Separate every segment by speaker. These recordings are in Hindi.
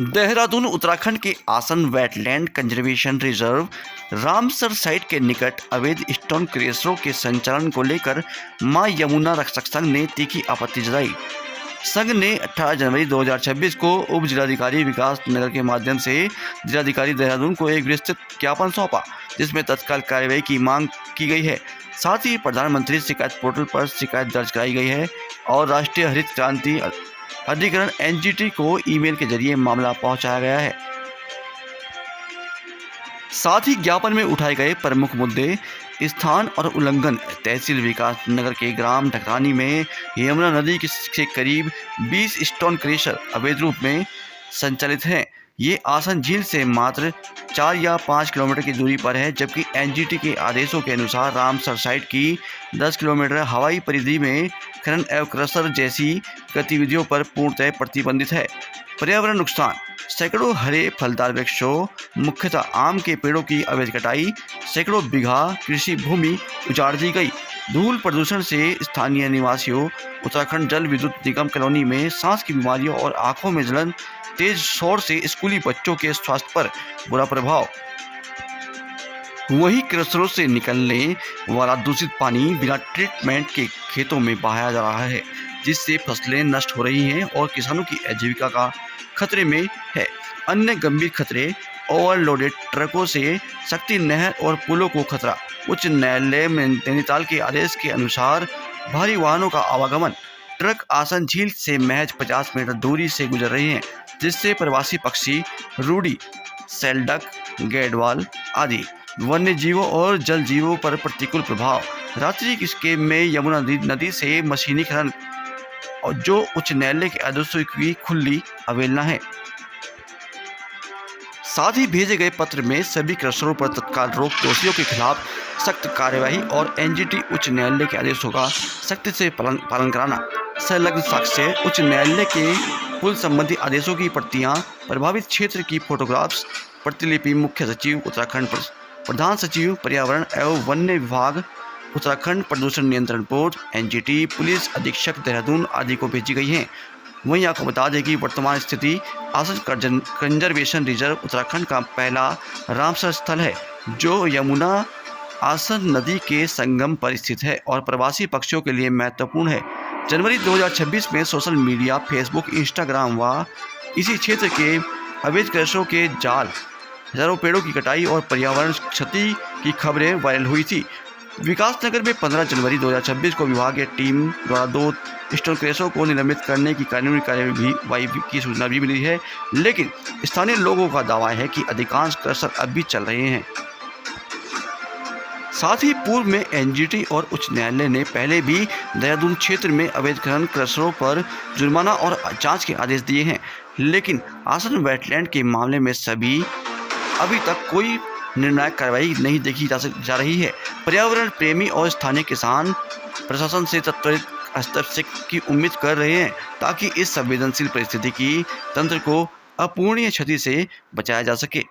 Speaker 1: देहरादून उत्तराखंड के आसन wetland conservation reserve Ramsar site के निकट अवैध स्टोन क्रेशरों के संचालन को लेकर मां यमुना रक्षक संघ ने तीखी आपत्ति जताई। संघ ने 18 जनवरी 2026 को उप जिलाधिकारी विकास नगर के माध्यम से जिलाधिकारी देहरादून को एक विस्तृत ज्ञापन सौंपा, जिसमें तत्काल कार्रवाई की मांग की गई है। साथ ही प्रधानमंत्री शिकायत पोर्टल पर शिकायत दर्ज कराई गई है और राष्ट्रीय हरित क्रांति अधिकरण एनजीटी को ईमेल के जरिए मामला पहुंचाया गया है। साथ ही ज्ञापन में उठाए गए प्रमुख मुद्दे स्थान और उल्लंघन तहसील विकास नगर के ग्राम ढकरानी में यमुना नदी के करीब 20 स्टोन क्रेशर अवैध रूप में संचालित हैं। ये आसन झील से मात्र 4 या 5 किलोमीटर की दूरी पर है, जबकि एनजीटी के आदेशों के अनुसार रामसर साइट की 10 किलोमीटर हवाई परिधि में खनन एवं क्रशर जैसी गतिविधियों पर पूर्णतः प्रतिबंधित है। पर्यावरण नुकसान, सैकड़ों हरे फलदार वृक्षों मुख्यतः आम के पेड़ों की अवैध कटाई, सैकड़ों बीघा कृषि भूमि उजाड़ दी गई। धूल प्रदूषण से स्थानीय निवासियों, उत्तराखंड जल विद्युत निगम कॉलोनी में सांस की बीमारियों और आंखों में जलन, तेज शोर से स्कूली बच्चों के स्वास्थ्य पर बुरा प्रभाव। वहीं क्रशरों से निकलने वाला दूषित पानी बिना ट्रीटमेंट के खेतों में बहाया जा रहा है, जिससे फसलें नष्ट हो रही हैं और किसानों की आजीविका का खतरे में है। अन्य गंभीर खतरे, ओवरलोडेड ट्रकों से शक्ति नहर और पुलों को खतरा। उच्च न्यायालय में नैनीताल के आदेश के अनुसार भारी वाहनों का आवागमन, ट्रक आसन झील से महज 50 मीटर दूरी से गुजर रहे हैं, जिससे प्रवासी पक्षी, रूडी, सेल्डक, गैडवाल आदि वन्य जीवों और जल जीवों पर प्रतिकूल प्रभाव। रात्रि के में यमुना नदी से मशीनी खनन और जो उच्च न्यायालय के आदेशों की खुली अवहेलना है। साथ ही भेजे गए पत्र में सभी क्रशरों पर तत्काल रोक, दोषियों के खिलाफ सख्त कार्यवाही और एनजीटी उच्च न्यायालय के आदेशों का सख्ती से पालन कराना, संलग्न साक्ष्य, उच्च न्यायालय के पुल संबंधी आदेशों की प्रतियां, प्रभावित क्षेत्र की फोटोग्राफ्स, प्रतिलिपि मुख्य सचिव उत्तराखंड, प्रधान सचिव पर्यावरण एवं वन्य विभाग उत्तराखंड, प्रदूषण नियंत्रण बोर्ड, एनजीटी, पुलिस अधीक्षक देहरादून आदि को भेजी गई हैं। वहीं आपको बता दें कि वर्तमान स्थिति आसन कंजर्वेशन रिजर्व उत्तराखंड का पहला रामसर स्थल है, जो यमुना आसन नदी के संगम पर स्थित है और प्रवासी पक्षियों के लिए महत्वपूर्ण है। जनवरी 2026 में सोशल मीडिया, फेसबुक, इंस्टाग्राम व इसी क्षेत्र के अवैध क्रशरों के जाल, हजारों पेड़ों की कटाई और पर्यावरण क्षति की खबरें वायरल हुई थी। विकास नगर में 15 जनवरी 2026 को विभागीय टीम द्वारा 2 स्टोन क्रेशरों को निलंबित करने की कानूनी कार्रवाई की सूचना भी मिली है, लेकिन स्थानीय लोगों का दावा है कि अधिकांश क्रशर अब भी चल रहे हैं। साथ ही पूर्व में एनजीटी और उच्च न्यायालय ने पहले भी देहरादून क्षेत्र में अवैध खनन क्रशरों पर जुर्माना और जांच के आदेश दिए हैं, लेकिन आसन वेटलैंड के मामले में अभी तक कोई निर्णायक कार्रवाई नहीं देखी जा रही है। पर्यावरण प्रेमी और स्थानीय किसान प्रशासन से त्वरित हस्तक्षेप की उम्मीद कर रहे हैं, ताकि इस संवेदनशील परिस्थिति की तंत्र को अपूरणीय क्षति से बचाया जा सके।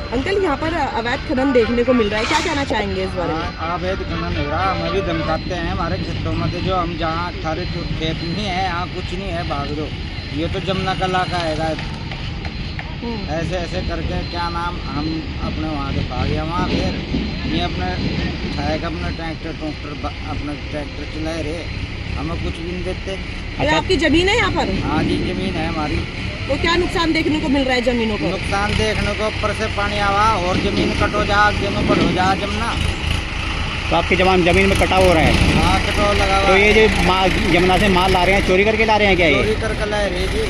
Speaker 2: अंकल, यहाँ पर अवैध खनन देखने को मिल रहा है, क्या कहना चाहेंगे इस बारे में?
Speaker 3: अवैध खनन हो रहा, हम भी धमकाते हैं हमारे खेतों में, जो हम जहाँ थारे खेत नहीं है, यहाँ कुछ नहीं है, भाग दो, ये तो जमुना का इलाका है। ऐसे ऐसे करके क्या नाम हम अपने वहाँ से भाग गया, वहाँ फिर ये अपने अपना ट्रैक्टर अपना ट्रैक्टर चलाए रहे, हमें कुछ भी नहीं देते।
Speaker 2: अच्छा, आपकी जमीन है यहाँ पर?
Speaker 3: हाँ जी, जमीन है हमारी।
Speaker 2: तो क्या नुकसान देखने को मिल रहा है जमीनों को?
Speaker 3: नुकसान देखने को, ऊपर से पानी आवा और जमीन कटो जा, जमीन बढ़ो जा जमुना।
Speaker 4: तो आपकी जमीन में कटाव हो रहा है?
Speaker 3: हाँ, कटाव लगा।
Speaker 4: तो ये जो जमुना से माल ला रहे हैं, चोरी करके ला रहे हैं क्या? ये
Speaker 3: चोरी करके ला रहे जी,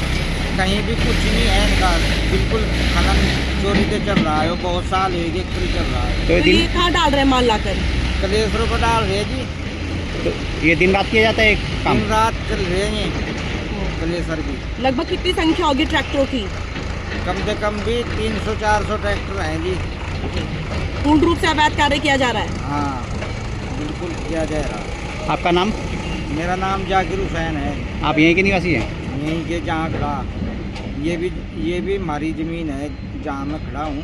Speaker 3: कहीं भी कुछ नहीं है इनका, बिल्कुल खनन चोरी से चल रहा है, वो बहुत साल है ये चल रहा है।
Speaker 2: तो ये कहाँ डाल रहे हैं माल लाकर?
Speaker 3: कलेश्वर को डाल रहे जी।
Speaker 4: तो ये दिन रात किया जाता है काम?
Speaker 3: दिन रात चल रहे हैं कलेश्वर की।
Speaker 2: लगभग कितनी संख्या होगी ट्रैक्टरों की?
Speaker 3: कम से कम भी 300-400 ट्रैक्टर हैं जी।
Speaker 2: पूर्ण रूप से अवैध कार्य किया जा रहा है?
Speaker 3: हाँ, बिल्कुल किया जा रहा है।
Speaker 4: आपका नाम?
Speaker 3: मेरा नाम जाकिर हुसैन है।
Speaker 4: आप यहीं के निवासी हैं?
Speaker 3: यहीं के, जहाँ खड़ा, ये भी हमारी ज़मीन है जहाँ मैं खड़ा हूँ,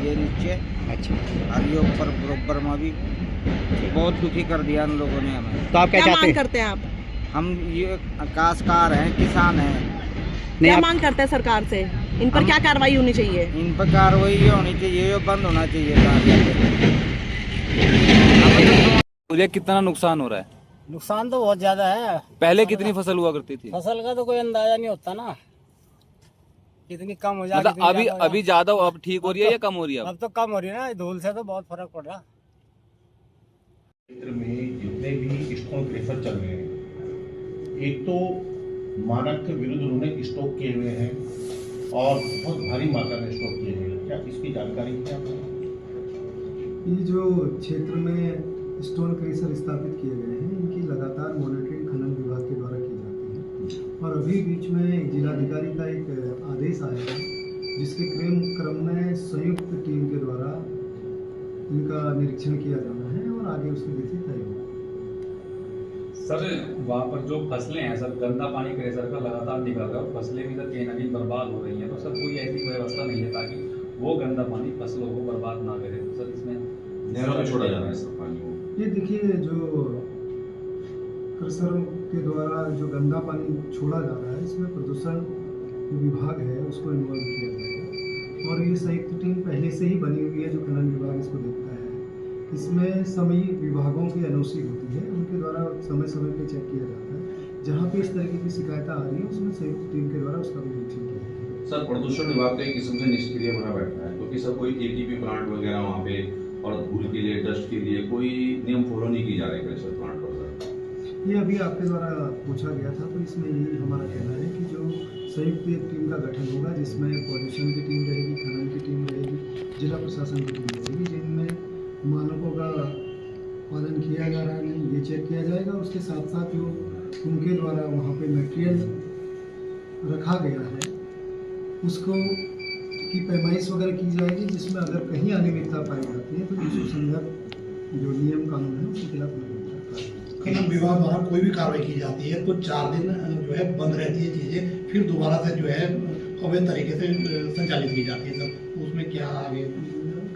Speaker 3: ये नीचे।
Speaker 4: अच्छा,
Speaker 3: और ये ऊपर बरोबर में भी बहुत दुखी कर दिया उन लोगों ने हमें।
Speaker 4: तो आप क्या चाहते
Speaker 2: मांग
Speaker 4: हैं?
Speaker 2: करते हैं आप?
Speaker 3: हम ये काश्तकार हैं, किसान हैं।
Speaker 4: नहीं,
Speaker 2: क्या
Speaker 4: आप
Speaker 2: मांग करते हैं सरकार से? इन पर क्या कार्रवाई होनी चाहिए?
Speaker 3: इन पर कार्रवाई होनी चाहिए, ये बंद होना चाहिए।
Speaker 5: बोलिए, कितना नुकसान हो रहा है?
Speaker 6: नुकसान तो बहुत ज्यादा है।
Speaker 5: पहले कितनी फसल हुआ करती थी?
Speaker 6: फसल का तो कोई अंदाजा नहीं होता ना, कितनी कम हो जाती।
Speaker 5: मतलब अभी ज्यादा, अब ठीक हो रही है या कम हो रही है?
Speaker 6: अब तो कम हो रही है ना, धूल से तो बहुत फर्क पड़ रहा।
Speaker 7: क्षेत्र में जितने भी स्टोन क्रेशर चल रहे हैं, एक तो मानक के विरुद्ध उन्होंने स्टॉक किए हुए हैं और बहुत भारी मात्रा में स्टॉक किए हुए हैं, क्या इसकी जानकारी है आपको?
Speaker 8: ये जो क्षेत्र में स्टोन क्रेशर स्थापित किए गए हैं, इनकी लगातार मॉनिटरिंग खनन विभाग के द्वारा की जाती है। और अभी बीच में जिलाधिकारी का एक आदेश आया है, जिसके क्रम में संयुक्त टीम के द्वारा इनका निरीक्षण किया जाना है और आगे उसकी तिथि तय होगी।
Speaker 9: सर, वहाँ पर जो फसलें हैं सर, गंदा पानी क्रेशर का लगातार निकल रहा है, फसलें भी सर कहीं ना कहीं बर्बाद हो रही हैं, तो सर कोई ऐसी व्यवस्था नहीं है ताकि वो गंदा पानी फसलों को बर्बाद ना करे? तो सर इसमें
Speaker 7: नहरों में छोड़ा जा रहा है सर पानी को।
Speaker 8: ये देखिए, जो क्रेशर के द्वारा जो गंदा पानी छोड़ा जा रहा है, इसमें प्रदूषण विभाग है उसको इन्वॉल्व किया जाएगा। और ये संयुक्त टीम पहले से ही बनी हुई है, जो खनन विभाग इसको देखता है। इसमें सभी विभागों की एनओसी होती है, उनके द्वारा समय समय पे चेक किया जाता है। जहाँ पे इस तरीके की शिकायतें आ रही है, उसमें संयुक्त टीम के द्वारा उसका भी निरीक्षण किया जाता है।
Speaker 10: सर, प्रदूषण विभाग तो एक किस्म से निष्क्रिय बना बैठा है, क्योंकि सर कोई एटीपी प्लांट वगैरह वहाँ पे और धूल के लिए, डस्ट के लिए कोई नियम फॉलो नहीं की जा रहे क्रेशर प्लांट पर।
Speaker 8: ये अभी आपके द्वारा पूछा गया था, तो इसमें यही हमारा कहना है कि जो संयुक्त एक टीम का गठन होगा, जिसमें पॉल्यूशन की टीम रहेगी, खनन की टीम रहेगी, जिला प्रशासन की टीम रहेगी, जिनमें मानकों का पालन किया जा रहा है नहीं, ये चेक किया जाएगा। उसके साथ साथ जो उनके द्वारा वहाँ पे मटेरियल रखा गया है, उसको की पैमाइश वगैरह की जाएगी, जिसमें अगर कहीं अनियमितता पाई जाती है तो जिसको संदर्भ जो नियम कानून है उसके खिलाफ
Speaker 11: खनन विभाग द्वारा कोई भी कार्रवाई की जाती है तो 4 दिन जो है बंद रहती है चीज़ें, फिर दोबारा से जो है अवैध तरीके से संचालित की जाती है। सर, उसमें क्या आगे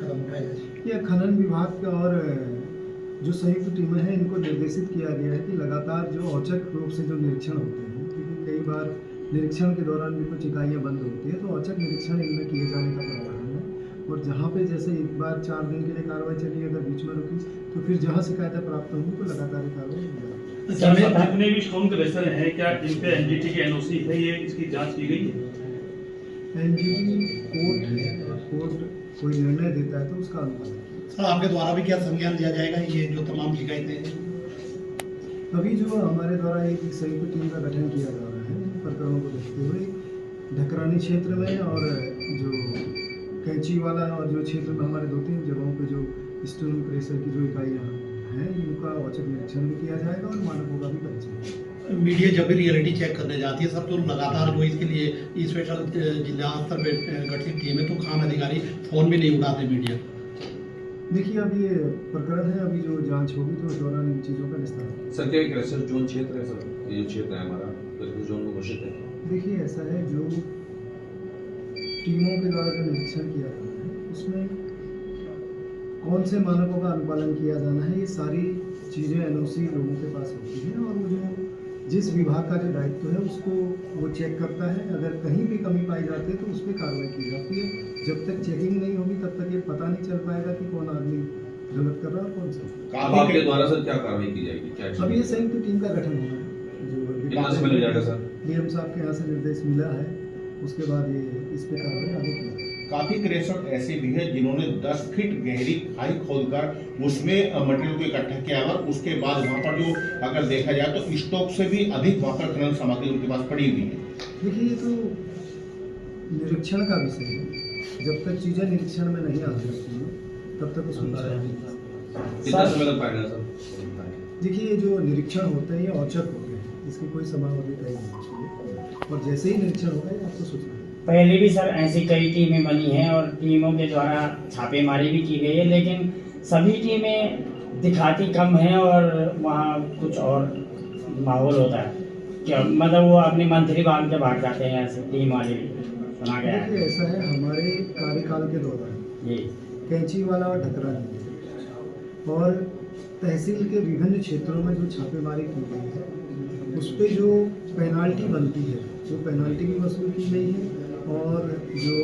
Speaker 11: कदम उठाया जाए?
Speaker 8: यह खनन विभाग और जो संयुक्त टीमें हैं, इनको निर्देशित किया गया है कि लगातार जो औचक रूप से जो निरीक्षण होते हैं, क्योंकि कई बार निरीक्षण के दौरान भी कुछ इकाइयाँ बंद होती है, तो औचक निरीक्षण इनमें किए जाने का प्रावधान है। और जहाँ पे जैसे एक बार 4 दिन के लिए कार्रवाई चली, अगर बीच में रुकी तो फिर जहाँ शिकायतें प्राप्त होंगी तो लगातार कार्रवाई की जाएगी।
Speaker 9: जितने भी स्टोन क्रेशर हैं, क्या इन पे एनजीटी की एनओसी है, ये इसकी जांच की गई है?
Speaker 8: एनजीटी कोर्ट कोई निर्णय देता है तो उसका अनुपालन।
Speaker 11: सर, आपके द्वारा भी क्या संज्ञान लिया जाएगा ये जो तमाम शिकायतें हैं?
Speaker 8: अभी जो हमारे द्वारा एक संयुक्त टीम का गठन किया जा रहा है, प्रकरणों को देखते हुए ढकरानी क्षेत्र में और जो कैंची वाला और जो क्षेत्र में हमारे 2-3 जगहों पे जो स्टोन क्रेशर की जो इकाइयाँ हैं, इनका औचक निरीक्षण भी किया जाएगा और मानकों का भी परिचय।
Speaker 11: मीडिया जब भी रियलिटी चेक करने जाती है सर, तो लगातार जो इसके लिए स्पेशल जिला स्तर पर गठित टीम है, तो खान अधिकारी फ़ोन भी नहीं उठाते मीडिया।
Speaker 8: देखिए, अभी ये प्रकरण है, अभी जो जांच होगी तो उस दौरान इन चीज़ों का निस्तारण।
Speaker 10: सर, क्या क्रेशर जोन क्षेत्र है सर? ये जो क्षेत्र है हमारा, क्रेशर जोन को घोषित है?
Speaker 8: देखिए, ऐसा है, जो टीमों के द्वारा जो निरीक्षण किया जाता है उसमें कौन से मानकों का अनुपालन किया जाना है, ये सारी चीज़ें एनओसी लोगों के पास होती हैं और वो जो जिस विभाग का जो दायित्व है उसको वो चेक करता है। अगर कहीं भी कमी पाई जाती है तो उस पर कार्रवाई की जाती है। जब तक चेकिंग नहीं होगी तब तक ये पता नहीं चल पाएगा कि कौन आदमी गलत कर रहा है और कौन सा।
Speaker 10: अब आपके द्वारा सर क्या कार्रवाई की जाएगी? क्या
Speaker 8: अब ये संयुक्त टीम का गठन होना है, जो
Speaker 10: कितना समय लग जाएगा सर?
Speaker 8: डीएम साहब के यहाँ से निर्देश मिला है, उसके बाद ये इस पर कार्रवाई आगे की जाएगी।
Speaker 7: काफी क्रेशर ऐसे भी है जिन्होंने 10 फीट गहरी खाई खोदकर उसमें मटेरियल को इकट्ठा किया और उसके बाद वहाँ पर जो अगर देखा जाए तो स्टॉक से भी अधिक वहाँ पर खनन सामग्री उनके पास पड़ी हुई है।
Speaker 8: देखिए ये तो निरीक्षण का विषय है, जब तक चीज़ें निरीक्षण में नहीं आ जाती तब तक उसमें
Speaker 10: कितना समय लग पाएगा सर?
Speaker 8: देखिए ये जो निरीक्षण होते हैं ये औचक होते हैं, इसकी कोई समावधि तय नहीं होती है और जैसे ही निरीक्षण होगा ये आपको सूचना।
Speaker 6: पहले भी सर ऐसी कई टीमें बनी हैं और टीमों के द्वारा छापेमारी भी की गई है, लेकिन सभी टीमें दिखाती कम हैं और वहाँ कुछ और माहौल होता है क्या, मतलब वो अपने मंत्री बांध के भाग जाते हैं, ऐसे टीम वाले भी सुना गया है।
Speaker 8: ऐसा है, हमारे कार्यकाल के दौरान
Speaker 6: जी
Speaker 8: कैंचीवाला और ढकरा जी और तहसील के विभिन्न क्षेत्रों में जो छापेमारी की गई है उस पर जो पेनाल्टी बनती है वो पेनाल्टी भी वसूल की गई है और जो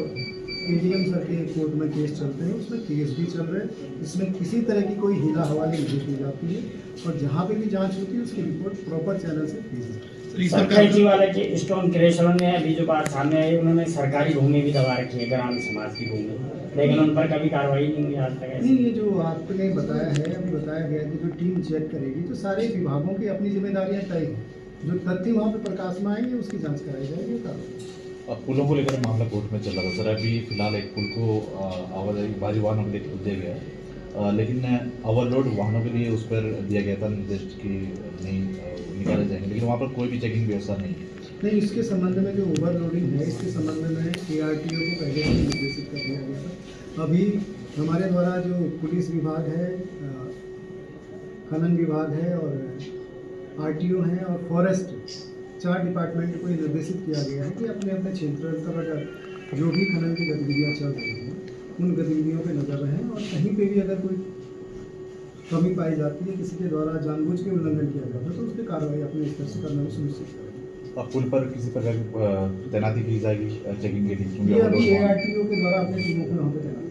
Speaker 8: एडीएम सर के कोर्ट में केस चलते हैं उसमें केस भी चल रहे हैं। इसमें किसी तरह की कोई हीला हवाली नहीं की जाती है और जहाँ पे भी जांच होती है उसकी रिपोर्ट प्रॉपर चैनल से भेजी जाती है।
Speaker 6: सरकारी वाले के स्टोन क्रेशरों ने अभी जो बात सामने आई, उन्होंने सरकारी भूमि भी दबा रखी है, ग्रामीण समाज की भूमि, लेकिन उन पर कभी कार्रवाई नहीं हुई आज तक।
Speaker 8: नहीं, ये जो आपने बताया है, अभी बताया गया कि जो टीम चेक करेगी तो सारे विभागों की अपनी जिम्मेदारियां तय हैं, जो तथ्य वहाँ पे प्रकाश में आएंगे उसकी जांच कराई जाएगी।
Speaker 12: अब पुलों को लेकर मामला कोर्ट में चल रहा था सर, अभी फिलहाल एक पुल को आवाजाही भारी वाहनों के लिए खोल दिया गया है, लेकिन ओवरलोड वाहनों के लिए उस पर दिया गया था निर्देश कि नहीं निकाले जाएंगे, लेकिन वहाँ पर कोई भी चेकिंग व्यवस्था नहीं है।
Speaker 8: नहीं, इसके संबंध में जो ओवरलोडिंग है इसके संबंध में ARTO को पहले ही निर्देशित कर दिया गया था। अभी हमारे द्वारा जो पुलिस विभाग है, खनन विभाग है और RTO हैं और फॉरेस्ट, 4 डिपार्टमेंट को ये निर्देशित किया गया है कि अपने अपने क्षेत्र अंतर्गत जो भी खनन की गतिविधियाँ चल रही हैं उन गतिविधियों पे नजर रहें और कहीं पे भी अगर कोई कमी पाई जाती है, किसी के द्वारा जानबूझ के उल्लंघन किया जाता है तो उस पर कार्रवाई अपने स्तर से करना सुनिश्चित करें।
Speaker 12: अब पुल पर किसी प्रकार की तैनाती की जाएगी चेकिंग के लिए?
Speaker 8: ये अभी ARTO के द्वारा अपने टीमों को यहाँ पे तैनात